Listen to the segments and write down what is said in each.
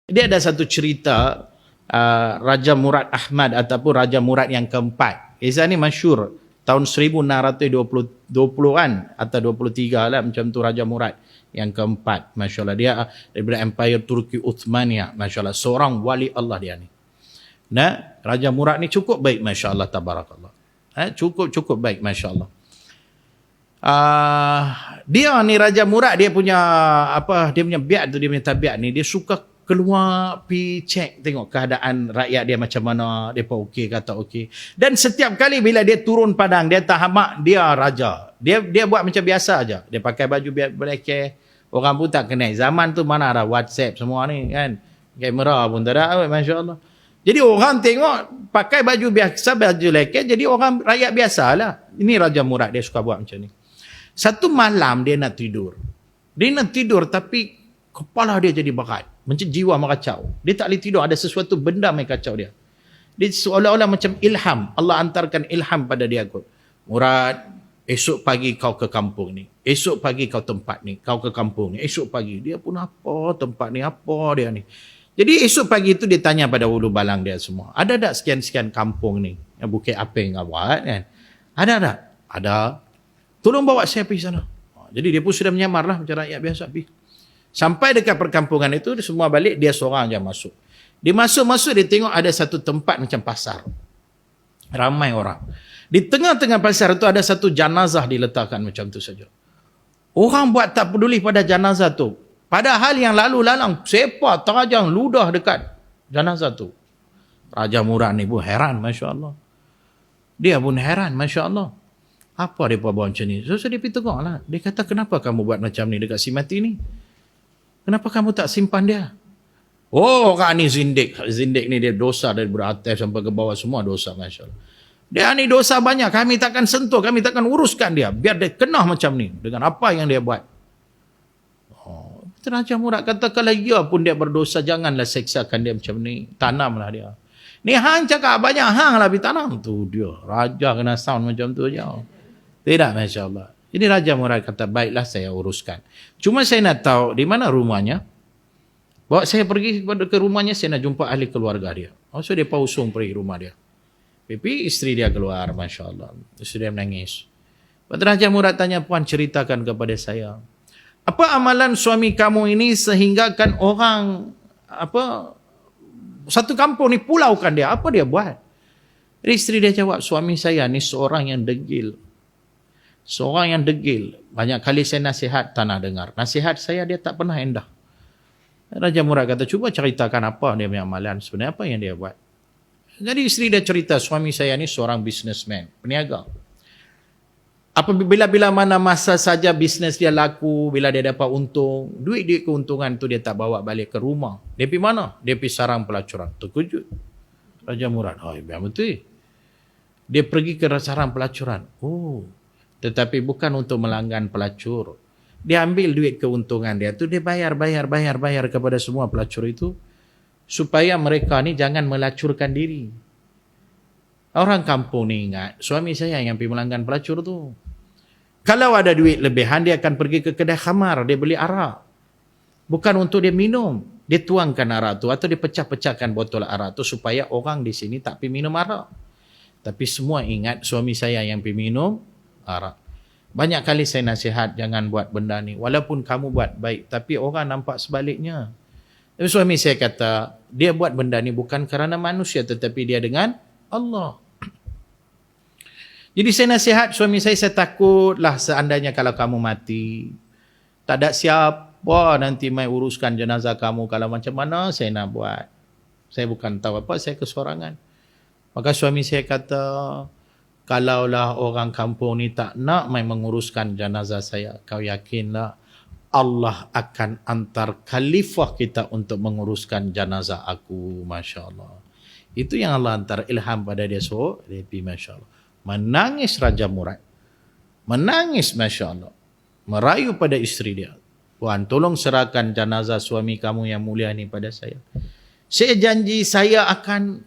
Dia ada satu cerita Raja Murad Ahmad ataupun Raja Murad yang keempat. Kisah ni masyhur tahun 1620-an atau 23 lah macam tu, Raja Murad yang keempat. Masya-Allah, dia daripada Empire Turki Uthmaniyah. Masya-Allah, seorang wali Allah dia ni. Nah, Raja Murad ni cukup baik, masya-Allah, tabarakallah. Cukup baik, masya-Allah. Dia ni Raja Murad, dia punya biat tu, dia punya tabiat ni, dia suka keluar pi cek tengok keadaan rakyat dia macam mana, depa okey ke tak okey. Dan setiap kali bila dia turun padang, dia tahamak dia raja. Dia buat macam biasa aja. Dia pakai baju belekeh. Orang pun tak kenal. Zaman tu mana ada WhatsApp semua ni kan. Kamera pun tak ada, masya-Allah. Jadi orang tengok pakai baju biasa, baju leket, jadi orang rakyat biasalah. Ini Raja Murad, dia suka buat macam ni. Satu malam dia nak tidur. Dia nak tidur tapi kepala dia jadi berat. Macam jiwa mengacau. Dia tak boleh tidur. Ada sesuatu benda yang kacau dia. Dia seolah-olah macam ilham. Allah hantarkan ilham pada dia kot. Murad, esok pagi kau ke kampung ni. Esok pagi kau tempat ni. Kau ke kampung ni. Esok pagi. Dia pun apa tempat ni. Apa dia ni. Jadi esok pagi tu dia tanya pada ulu balang dia semua. Ada tak sekian-sekian kampung ni? Yang Bukit Aping awak kan? Ada tak? Ada. Tolong bawa saya pergi sana. Jadi dia pun sudah menyamar lah macam rakyat biasa pergi. Sampai dekat perkampungan itu, semua balik, dia seorang je masuk. Dia masuk, dia tengok ada satu tempat macam pasar. Ramai orang. Di tengah-tengah pasar itu ada satu jenazah diletakkan macam tu saja. Orang buat tak peduli pada jenazah tu. Padahal yang lalu lalang, sepak, terajang, ludah dekat jenazah tu. Raja Murad ni pun heran, Masya Allah. Dia pun heran, Masya Allah. Apa dia buat macam ni? So dia pergi tengok lah. Dia kata, kenapa kamu buat macam ni dekat si mati ni? Kenapa kamu tak simpan dia? Oh, orang ni zindik. Zindik ni dia dosa dari beratas sampai ke bawah, semua dosa, Masya Allah. Dia ni dosa banyak. Kami takkan sentuh, kami takkan uruskan dia. Biar dia kena macam ni. Dengan apa yang dia buat. Oh, Raja Murad kata, kalau dia pun dia berdosa, janganlah seksakan dia macam ni. Tanamlah dia. Ni hang cakap banyak, hang lah pergi tanam. Tu dia. Raja kena sound macam tu je. Tidak, Masya Allah. Jadi Raja Murad kata, baiklah saya uruskan. Cuma saya nak tahu di mana rumahnya. Bawa saya pergi ke rumahnya, saya nak jumpa ahli keluarga dia. Oh, so dia pausung pergi rumah dia. Pipi isteri dia keluar, Masya Allah. Isteri dia menangis. Raja Murad tanya, puan ceritakan kepada saya. Apa amalan suami kamu ini sehinggakan orang, satu kampung ni pulaukan dia. Apa dia buat? Isteri dia jawab, suami saya ni seorang yang degil. Seorang yang degil. Banyak kali saya nasihat, tak nak dengar. Nasihat saya, dia tak pernah endah. Raja Murad kata, cuba ceritakan apa dia punya amalan. Sebenarnya apa yang dia buat. Jadi isteri dia cerita, suami saya ni seorang businessman, peniaga. Apabila mana masa saja bisnes dia laku, bila dia dapat untung, duit-duit keuntungan tu dia tak bawa balik ke rumah. Dia pergi mana? Dia pergi sarang pelacuran. Terkejut Raja Murad. Oh, biar betul. Dia pergi ke sarang pelacuran. Oh, tetapi bukan untuk melanggan pelacur. Dia ambil duit keuntungan dia tu, dia bayar kepada semua pelacur itu, supaya mereka ni jangan melacurkan diri. Orang kampung ni ingat, suami saya yang pergi melanggan pelacur tu. Kalau ada duit lebihan, dia akan pergi ke kedai khamar, dia beli arak. Bukan untuk dia minum. Dia tuangkan arak tu, atau dia pecah-pecahkan botol arak tu, supaya orang di sini tak pergi minum arak. Tapi semua ingat, suami saya yang pergi minum arak. Banyak kali saya nasihat, jangan buat benda ni. Walaupun kamu buat baik, tapi orang nampak sebaliknya. Tapi suami saya kata, dia buat benda ni bukan kerana manusia, tetapi dia dengan Allah. Jadi saya nasihat suami saya takutlah seandainya kalau kamu mati, tak ada siapa nanti mai uruskan jenazah kamu. Kalau macam mana saya nak buat. Saya bukan tahu apa, saya kesorangan. Maka suami saya kata, kalaulah orang kampung ni tak nak mai menguruskan jenazah saya, kau yakinlah Allah akan antar khalifah kita untuk menguruskan jenazah aku. Masya Allah. Itu yang Allah antar ilham pada dia. So, dia pergi, Masya Allah. Menangis Raja Murad. Menangis, Masya Allah. Merayu pada isteri dia. Puan, tolong serahkan jenazah suami kamu yang mulia ni pada saya. Saya janji saya akan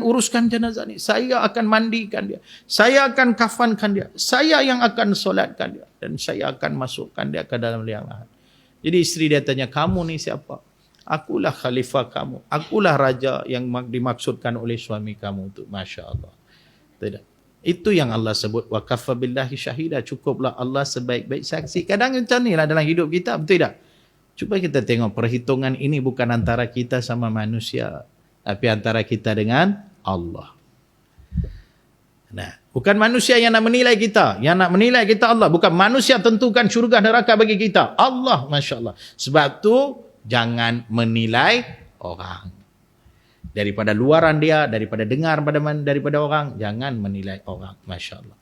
uruskan jenazah ni. Saya akan mandikan dia. Saya akan kafankan dia. Saya yang akan solatkan dia. Dan saya akan masukkan dia ke dalam liang lahat. Jadi isteri dia tanya, kamu ni siapa? Akulah khalifah kamu. Akulah raja yang dimaksudkan oleh suami kamu tu. Masya Allah. Tidak. Itu yang Allah sebut. Wa kafa billahi syahida. Cukuplah Allah sebaik-baik saksi. Kadang macam ni lah dalam hidup kita. Betul tak? Cuba kita tengok perhitungan ini bukan antara kita sama manusia. Tapi antara kita dengan Allah. Nah, bukan manusia yang nak menilai kita. Yang nak menilai kita Allah. Bukan manusia tentukan syurga neraka bagi kita. Allah, Masya Allah. Sebab tu, jangan menilai orang. Daripada luaran dia, daripada dengar daripada orang, jangan menilai orang. Masya Allah.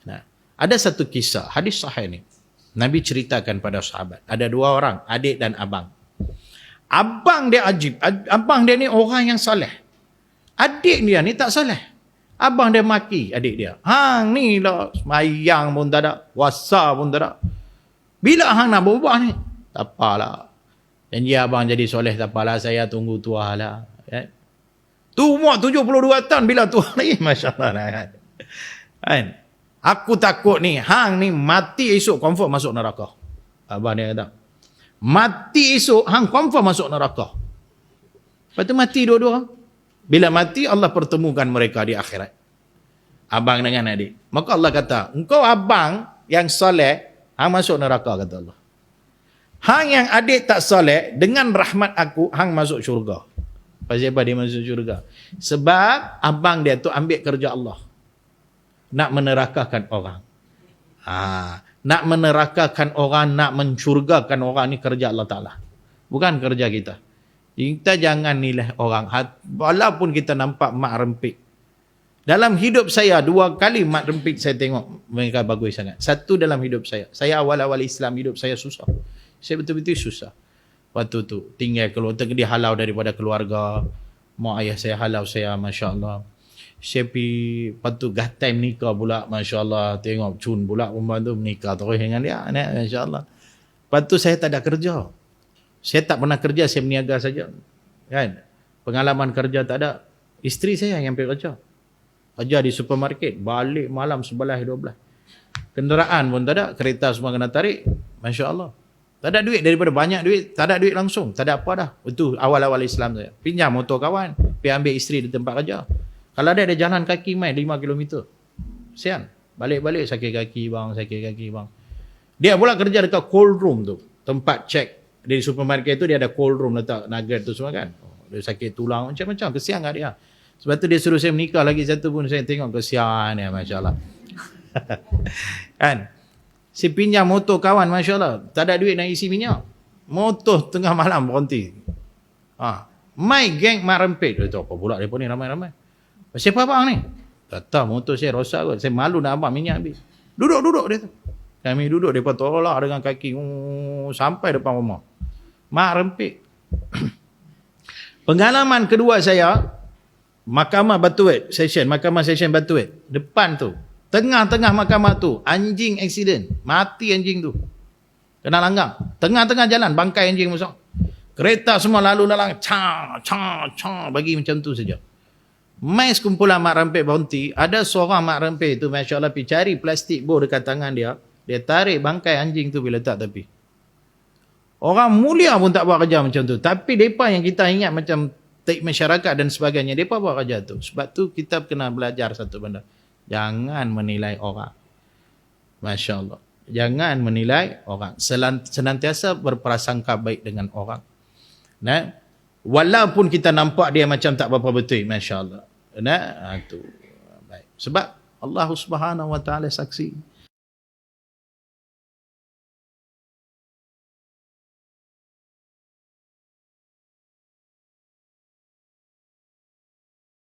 Nah, ada satu kisah, hadis sahih ni. Nabi ceritakan pada sahabat. Ada dua orang, adik dan abang. Abang dia ajib. Abang dia ni orang yang saleh. Adik dia ni tak saleh. Abang dia maki adik dia. Hang ni lah, semayang pun tak ada, puasa pun tak ada. Bila hang nak berubah ni? Tak apalah. Janji abang jadi soleh, tak apalah, saya tunggu tua lah. Tu umur 72 tahun, bila tua lagi? Masya Allah. Kan? Aku takut ni, hang ni mati esok confirm masuk neraka. Abang dia kata, mati esok, hang confirm masuk neraka. Lepas tu mati dua-dua. Bila mati, Allah pertemukan mereka di akhirat. Abang dengan adik. Maka Allah kata, engkau abang yang soleh, hang masuk neraka, kata Allah. Hang yang adik tak soleh, dengan rahmat aku, hang masuk syurga. Pasal apa dia masuk syurga? Sebab abang dia tu ambil kerja Allah. Nak menerakakan orang. Nak menerakakan orang, nak mensyurgakan orang ni kerja Allah Ta'ala. Bukan kerja kita. Kita jangan nilai orang. Walaupun kita nampak mak rempik. Dalam hidup saya, 2 kali mak rempik saya tengok mereka bagus sangat. Satu dalam hidup saya. Saya awal-awal Islam, hidup saya susah. Saya betul-betul susah. Waktu tu tinggal keluar, dihalau daripada keluarga. Mak ayah saya halau saya, Masya Allah. Saya pergi, lepas tu gatai menikah pula, Masya Allah. Tengok cun pula perempuan tu menikah terus dengan dia, Masya Allah. Lepas tu saya tak ada kerja. Saya tak pernah kerja, saya berniaga saja. Kan? Pengalaman kerja tak ada. Isteri saya yang pergi kerja. Kerja di supermarket, balik malam 11-12. Kenderaan pun tak ada, kereta semua kena tarik. Masya Allah. Tak ada duit, daripada banyak duit, tak ada duit langsung. Tak ada apa dah. Itu awal-awal Islam saya. Pinjam motor kawan, pergi ambil isteri di tempat kerja. Kalau ada jalan kaki main 5 km. Sian. Balik-balik sakit kaki bang. Dia pula kerja dekat cold room tu. Tempat cek. Di supermarket tu dia ada cold room letak nugget tu semua kan. Dia sakit tulang macam-macam. Kesian kat dia. Sebab tu dia suruh saya menikah lagi satu pun saya tengok kesian ya, Masya Allah. Kan? Si pinjam motor kawan, Masya Allah. Tak ada duit nak isi minyak. Motor tengah malam berhenti. My gang mak rempit. Dia tahu apa pula mereka ni ramai-ramai. Siapa abang ni? Kata motor saya rosak kot. Saya malu nak abang minyak habis. Duduk dia tu. Kami duduk, mereka tolak dengan kaki. Sampai depan rumah. Mak rempit. Pengalaman kedua saya, Mahkamah session Batuet. Depan tu. Tengah-tengah mahkamah tu, anjing accident. Mati anjing tu. Kena langgar. Tengah-tengah jalan, bangkai anjing masuk. Kereta semua lalu lalang. Bagi macam tu saja. Mai sekumpulan mak rempit berhenti. Ada seorang mak rempit tu, Masya Allah, pergi cari plastik bor dekat tangan dia. Dia tarik bangkai anjing tu bila letak tepi. Orang mulia pun tak buat kerja macam tu. Tapi mereka yang kita ingat macam masyarakat dan sebagainya, mereka buat kerja tu. Sebab tu kita kena belajar satu benda. Jangan menilai orang. Masya Allah. Jangan menilai orang. Senantiasa berprasangka baik dengan orang. Nah, walaupun kita nampak dia macam tak berapa betul. Masya Allah. Nah, tu. Baik. Sebab Allah Subhanahu Wa Taala saksi.